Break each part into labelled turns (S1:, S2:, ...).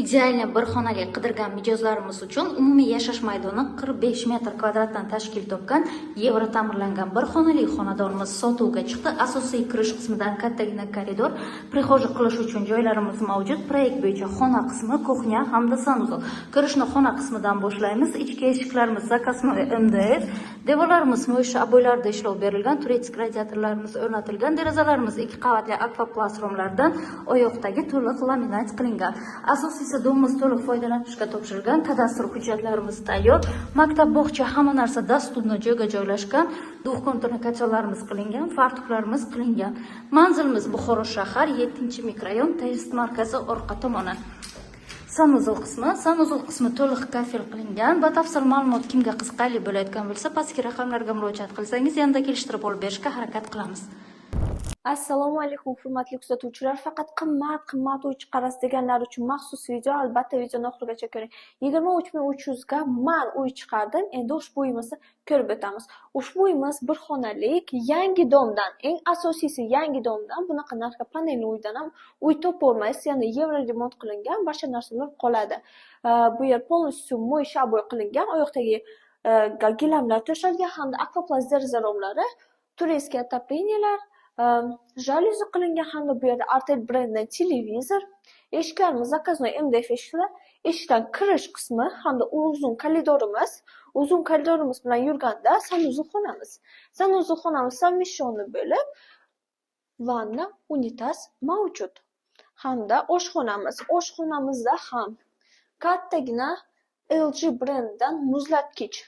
S1: Idealni bir xonali qidirgan mijozlarimiz uchun umumiy yashash maydoni 45 metr kvadratdan tashkil topgan Yevro ta'mirlangan bir xonali xonadonimiz sotuvga chiqdi. Asosiy kirish qismidan kattagina koridor, prixoja qilish uchun joylarimiz mavjud. Proyekt bo'yicha xona qismi, kuxnya hamda sanuzol. Kirishni xona qismidan boshlaymiz. Ichki eshiklarimiz zakaznoy MDF, devorlarimiz mo'ysha aboylarda ishlov berilgan, turetsk radiatorlarimiz o'rnatilgan, derazalarimiz 2 qavatli akvaplast romlardan oyoqdagi to'liq laminat qilingan. Asosiysi domimiz to'liq foydalanishga topshirilgan, kadastr hujjatlarimiz tayyor, maktab, bog'cha hamma narsa dasturni joyga joylashgan, duxkonturni kachallarimiz qilingan, fartuklarimiz qilingan. Manzilimiz Buxoro shahar 7-mikrorayon, test markazi orqa tomoni. Sanuzol qismi to'liq kafel qilingan. Batafsil ma'lumot kimga qiziqarli bo'layotgan bo'lsa, pastki raqamlarga murojaat qilsangiz, yanada kelishtirib olib berishga harakat qilamiz.
S2: Assalomu alaykum hurmatli kuzatuvchilar. Faqat qimmat uy chiqarasiz deganlar uchun maxsus video. Albatta videoni oxirigacha ko'ring. 23.300 ga man uy chiqardim. Endi ushbu uyimizni ko'rib o'tamiz. Ushbu uyimiz bir xonalik, yangi domdan, eng asosiysi yangi domdan, bunaqa narxga panelli uydan ham uy topa-olmaysiz. Ya'ni yevro remont qilingan, barcha narsalar qoladi. Bu yer полностью mo'ysha aboy qilingan, oyoqdagi gilamlar to'shalgan hamda akvaplast deraza romlari, turetskiy отоплениyalar, jaluzi qilingan hamda bu yerda Artel brendining televizor, eshiklarimiz zakaznoy MDF eshiklar, eshikdan kirish qismi hamda uzun koridorimiz bilan yurganda sanuzol xonamiz совмещенный bo'lib, vanna, unitaz mavjud. Hamda oshxonamizda ham kattagina LG brendidan muzlatkich,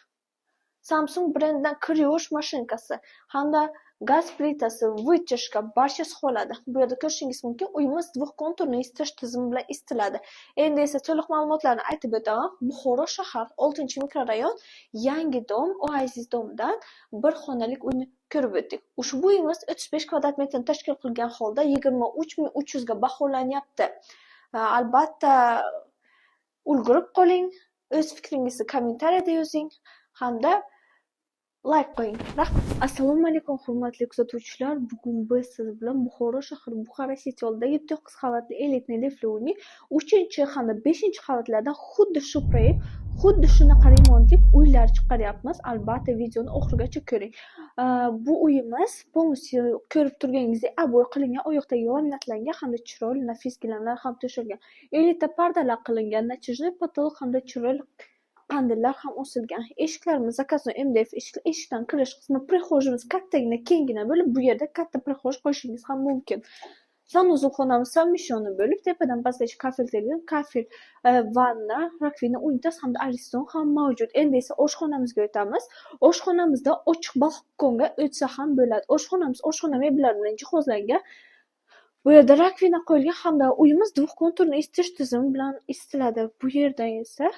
S2: Samsung brendidan kir yuvish mashinkasi hamda gaz plitasi, vытяжка barchasi qoladi. Bu yerda ko'rishingiz mumkin, uyimiz duxkonturni isitish tizimi bilan isitiladi. Endi esa to'liq ma'lumotlarni aytib o'taman. Buxoro shahar 6-mikrorayon, yangi dom, Oasis domdan bir xonalik uyni ko'rib o'tdik. Ushbu uyimiz 35 kvadrat metrni tashkil qilgan holda 23.300 ga baholanyapti. Albatta ulgurib qoling, o'z fikringizni kommentariyada yozing hamda like qo'ying. Assalomu alaykum hurmatli kuzatuvchilar. Bugun biz siz bilan Buxoro shahri Buxara City yo'lidagi 9 qavatli elitli lifli uyning 3 hamda 5 qavatlardan xuddi shu proyekt, xuddi shunaqa remontli uylar chiqaryapmiz. Albatta videoni oxirigacha ko'ring. Bu uyimiz полностью ko'rib turganingizdek aboy qilingan, oyoqdagi laminatlangan hamda chiroyli nafis gilamlar ham to'shalgan. Elita pardalar qilingan, natijali potolok hamda chiroyli pandellar ham osilgan. Eshiklarimiz zakaznoy MDF eshikdan kirish qismi, prixojimiz kattagina, kengina bo'lib, bu yerda katta prixoj qo'yishingiz ham mumkin. Sanuzol xonamiz совмещенный bo'lib, tepadan pastgacha kafel, vanna, rakvina, unitaz hamda ariston ham mavjud. Endi esa oshxonamizga o'tamiz. Oshxonamizda ochiq balkonga o'tsa ham bo'ladi. Oshxona meblari bilan jihozlangan. Bu yerda rakvina qo'yilgan hamda uyimiz duxkonturni isitish tizimi bilan isitiladi. Bu yerda esa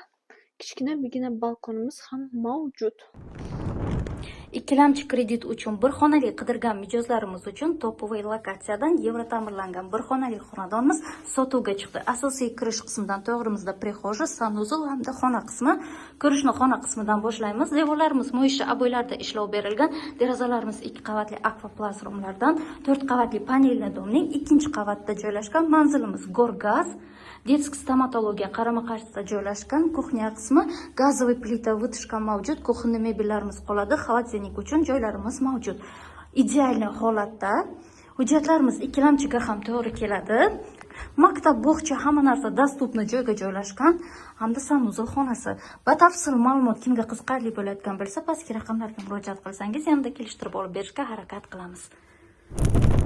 S2: kichkinagina balkonimiz ham mavjud.
S1: Ikkilamchi kredit uchun bir xonali qidirgan mijozlarimiz uchun topovoy lokatsiyadan yevro ta'mirlangan bir xonali xonadonimiz sotuvga chiqdi. Asosiy kirish qismidan to'g'rimizda prixoja, sanuzol hamda xona qismi. Kirishni xona qismidan boshlaymiz. Devorlarimiz mo'ysha aboylarda ishlov berilgan, derazalarimiz 2 qavatli akvaplast romlardan, 4 qavatli panelli domning 2-qavatda joylashgan. Manzilimiz Gorgaz, детский stomatologiya qarama-qarshisida joylashgan. Kuxnya qismi, gazoviy plita, vытяжка mavjud. Kuxonli mebellarimiz qoladi. Xolodilnik uchun joylarimiz mavjud. Idealni holatda. Hujjatlarimiz ikkilamchiga ham to'g'ri keladi. Maktab, bog'cha hamma narsa dasturni joyga joylashgan hamda sanuzol xonasi. Batafsil ma'lumot kimga qiziqarli bo'layotgan bo'lsa, pastki raqamlarga murojaat qilsangiz, yanada kelishtirib olib berishga harakat qilamiz.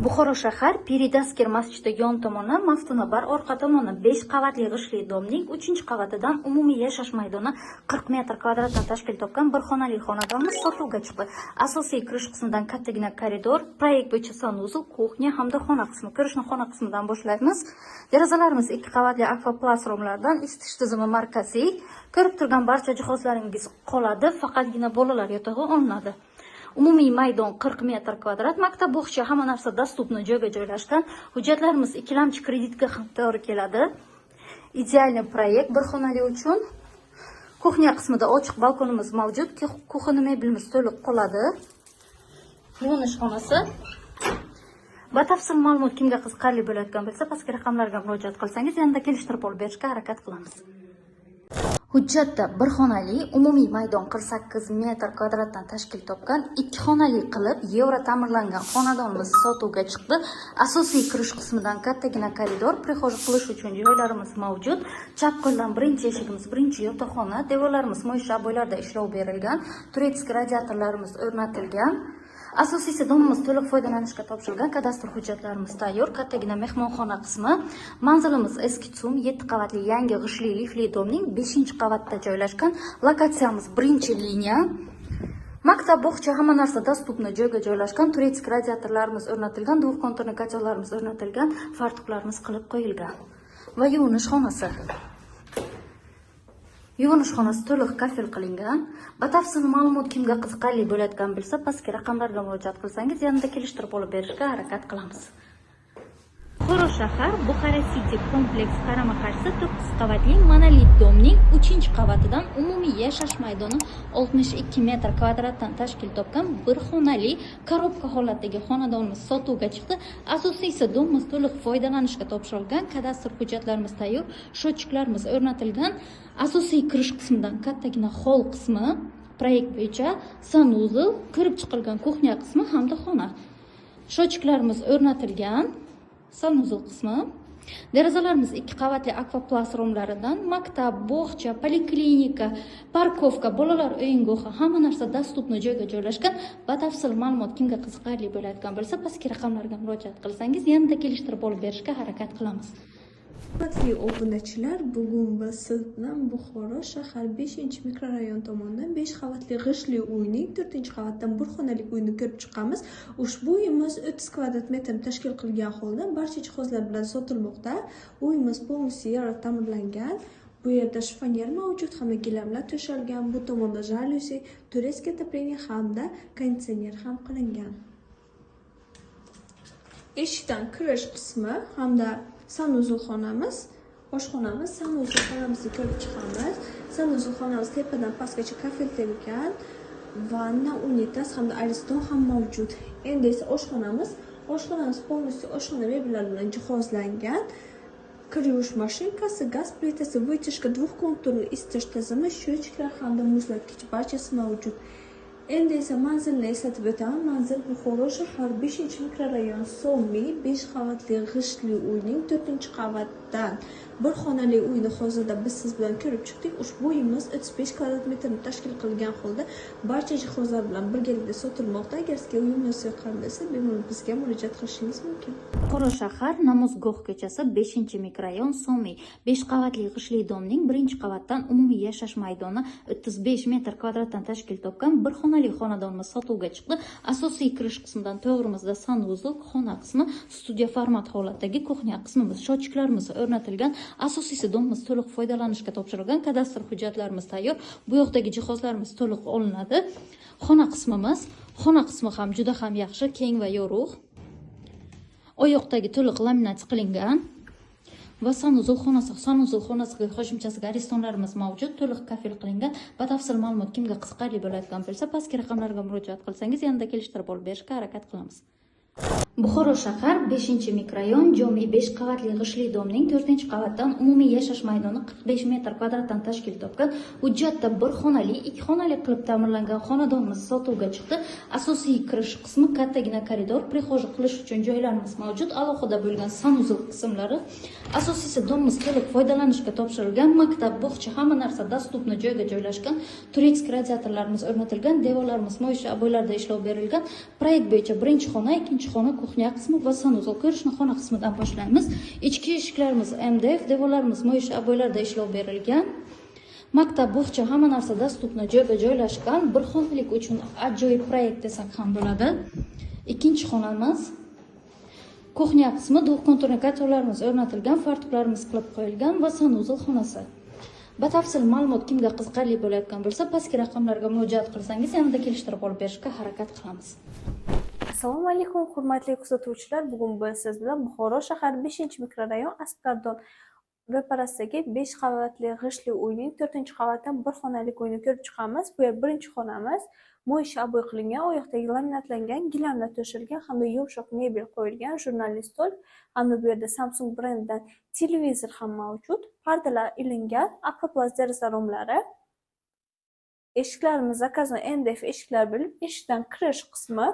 S1: Buxoro shahar Peridasker masjidi yon tomoni, Maftunabar orqa tomoni 5 qavatli g'ishli domning 3-qavatidan umumiy yashash maydoni 40 metr kvadratdan tashkil topgan bir xonali xonadonimiz sotuvga chiqdi. Asosiy kirish qismidan kattagina koridor, proyekt bo'yicha sanuzol, kuxnya hamda xona qismi. Kirishni xona qismidan boshlaymiz. Derazalarimiz 2 qavatli akvaplast romlardan, isitish tizimi markaziy. Ko'rib turgan barcha jihozlaringiz qoladi, faqatgina bolalar yotog'i olinadi. Umumiy maydon 40 metr kvadrat, maktab, bog'cha hamma narsa dasturni joyga joylashgan. Hujjatlarimiz ikkilamchi kreditga ham to'g'ri keladi. Idealni proyekt bir xonali uchun. Kuxnya qismida ochiq balkonimiz mavjud. Kuxonli mebelimiz to'liq qoladi. Yuvinish xonasi. Batafsil ma'lumot kimga qiziqarli bo'layotgan bo'lsa, pastki raqamlarga murojaat qilsangiz, yanada kelishtirib olib berishga harakat qilamiz. Hujjatda bir xonali umumiy maydon 48 metr kvadratdan tashkil topgan 2 xonali qilib yevro ta'mirlangan xonadonimiz sotuvga chiqdi. Asosiy kirish qismidan kattagina koridor, prixoja qilish uchun joylarimiz mavjud. Chap qo'ldan birinchi eshigimiz, birinchi yotoqxona, devorlarimiz mo'ysha bo'ylarda ishlov berilgan, turetskiy radiatorlarimiz o'rnatilgan. Asosiysi domimiz to'liq foydalanishga topshirilgan, kadastr hujjatlarimiz tayyor, kattagina mehmonxona qismi. Manzilimiz eski tum 7 qavatli yangi g'ishli lifli domning 5-qavatda joylashgan. Lokatsiyamiz 1-liniya. Maktab, bog'cha, hamma narsa dostupni joyga joylashgan. Turetskiy radiatorlarimiz o'rnatilgan, duv konturli kotellarimiz o'rnatilgan, fartuqlarimiz qilib qo'yilgan. Va yuvinish xonasi. Yuvinish xonasi to'liq kafil qilingan. Batafsil ma'lumot kimga qiziqarli bo'layotgan bo'lsa, pastki raqamlarga murojaat qilsangiz, yanada kelishtirib olib berishga harakat qilamiz. Buxoro shahar Buxara City kompleks qarama-qarshi 9 qavatli monolit domning 3-qavatidan umumiy yashash maydoni 62 metr kvadratdan tashkil topgan bir xonali korobka holatdagi xonadonimiz sotuvga chiqdi. Asosiysi domimiz to'liq foydalanishga topshirilgan, kadastr hujjatlarimiz tayyor, shochiklarimiz o'rnatilgan. Asosiy kirish qismidan kattagina hol qismi, proyekt bo'yicha sanuzl, kirib chiqilgan kuxnya qismi hamda xona. Shochiklarimiz o'rnatilgan. Sanuzl qismi. Derazalarimiz 2 qavatli akvaplast romlaridan, maktab, bog'cha, poliklinika, parkovka, bolalar o'yingohi, hamma narsa dostupni joyga joylashgan. Batafsil ma'lumot kimga qiziqarli bo'layotgan bo'lsa, pastki raqamlarga murojaat qilsangiz, yanada kelishtirib olib berishga harakat qilamiz.
S2: Hurmatli obunachilar, bugun biz siz bilan Buxoro shahar 5-mikrorayon tomonidan 5 qavatli g'ishli uyning 4-qavatdan bir xonali uyni ko'rib chiqamiz. Ushbu uyimiz 30 kvadrat metr tashkil qilgan holda barcha jihozlar bilan sotilmoqda. Uyimiz полностью ta'mirlangan. Bu yerda shifonyer mavjud, hamda gilamlar to'shalgan. Bu tomonda jaluzi, turetskiy отопление hamda konditsioner ham qilingan. Eshikdan kirish qismi hamda sanuzl xonamiz, oshxonamiz, sanuzl xonamizni ko'rib chiqamiz. Sanuzl xonamiz tepadan pastgacha kafillangan, vanna, unitas hamda ariston ham mavjud. Endi esa oshxonamiz полностью oshxona mebellari bilan jihozlangan. Kir yuvish mashinkasi, gaz plitasi, vытяжка, двухконтурli isitish tizimi, shochiklar hamda muzlatkich barchasi mavjud. Endi esa manzilni eslatib o'taman. Manzil Buxoro shahar 5-mikrorayon Somi 5 qavatli g'ishli uyning 4-qavatdan bir xonali uyni hozirda biz siz bilan ko'rib chiqdik. Ushbu uyimiz 35 kvadrat metrni tashkil qilgan holda barcha jihozlar bilan birgalikda sotilmoqda. Agar sizga uyimiz yoqqan bo'lsa, bemalol bizga murojaat qilishingiz mumkin.
S1: Buxoro shahar Namozgoh ko'chasi 5-mikrorayon Somi 5 qavatli g'ishli domning 1-qavatdan umumiy yashash maydoni 35 metr kvadratdan tashkil topgan bir xonali xonadonimiz sotuvga chiqdi. Asosiy kirish qismidan to'g'rimizda sanuzl, xona qismi, studiya format holatdagi kuxnya qismimiz, shochiklarimiz o'rnatilgan. Asosiysi domimiz to'liq foydalanishga topshirilgan, kadastr hujjatlarimiz tayyor. Bu yoqdagi jihozlarimiz to'liq olinadi. Xona qismi ham juda ham yaxshi, keng va yorug'. Oyoqdagi to'liq laminatsiya qilingan. Va sanuzl xonasiga qo'shimchasiga aristonlarimiz mavjud, to'liq kafil qilingan. Batafsil ma'lumot kimga qiziqarli bo'layotgan bo'lsa, pastki raqamlarga murojaat qilsangiz, yanada kelishtirib olib berishga harakat qilamiz. Buxoro shahar 5-mikrorayon Jomi 5 qavatli g'ishli domning 4-qavatdan umumiy yashash maydoni 45 metr kvadratdan tashkil topgan. Hujjatda bir xonali, 2 xonali qilib ta'mirlangan xonadonimiz sotuvga chiqdi. Asosiy kirish qismi kattagina koridor, prixoja qilish uchun joylarimiz mavjud, alohida bo'lgan sanuzl qismlari. Asosiysi domimiz to'liq foydalanishga topshirilgan, maktab, bog'cha, hamma narsa dostupni joyga joylashgan, turetskiy radiatorlarimiz o'rnatilgan, devorlarimiz mo'ysha bo'ylarda ishlov berilgan. Proyekt bo'yicha birinchi xona, ikkinchi xona, kuxnya qismi va sanuzl. Ko'rishni xona qismidan boshlaymiz. Ichki eshiklarimiz MDF, devorlarimiz mo'ysha bo'ylarda ishlov berilgan. Maktab, bog'cha, hamma narsa dostupni joyga joylashgan. Bir xonalik uchun ajoyib proyekt desak ham bo'ladi. Ikkinchi xonamiz, kuxnya qismi, duv konturli kotellarimiz o'rnatilgan, fartuqlarimiz qilib qo'yilgan va sanuzl xonasi. Batafsil ma'lumot kimga qiziqarli bo'layotgan bo'lsa, pastki raqamlarga murojaat qilsangiz, yanada kelishtirib olib berishga harakat qilamiz.
S2: Assalomu alaykum, hurmatli kuzatuvchilar. Bugun biz siz bilan Buxoro shahar 5-mikrorayon Askardon ro'parasidagi 5 qavatli g'ishtli uyning 4-qavatdan bir xonalik uyni ko'rib chiqamiz. Bu yer birinchi xonamiz. Mo'ysha abo'y qilingan, u yoqdagi laminatlangan, gilamlar to'shalgan hamda yumshoq mebel qo'yilgan, jurnali stol, hamda bu yerda Samsung brendidan televizor ham mavjud. Pardalar ilingan, Aquaplast deraza romlari. Eshiklarimiz zakazdan MDF eshiklar bo'lib, eshikdan kirish qismi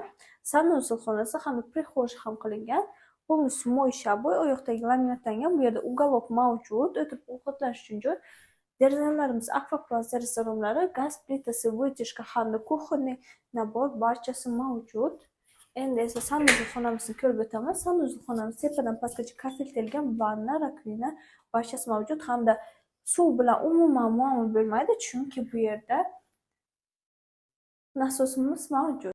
S2: sanusil xonasi hamda prixoja ham qilingan. Полностью mo'ysha abo'y, u yoqdagi laminatlangan, bu yerda uголок mavjud, o'tirib ovqatlanish uchun joy. Derazalarimiz Aquaplast deraza romlari, gaz plitasi, vытяжка hamda kuxonniy nabor barchasi mavjud. Endi esa sanuzil xonamizni ko'rib o'tamiz. Sanuzil xonamiz tepadan pastgacha kafiltelgan, vanna, rakvina barchasi mavjud hamda suv bilan umuman muammo bo'lmaydi, chunki bu yerda nasosimiz mavjud.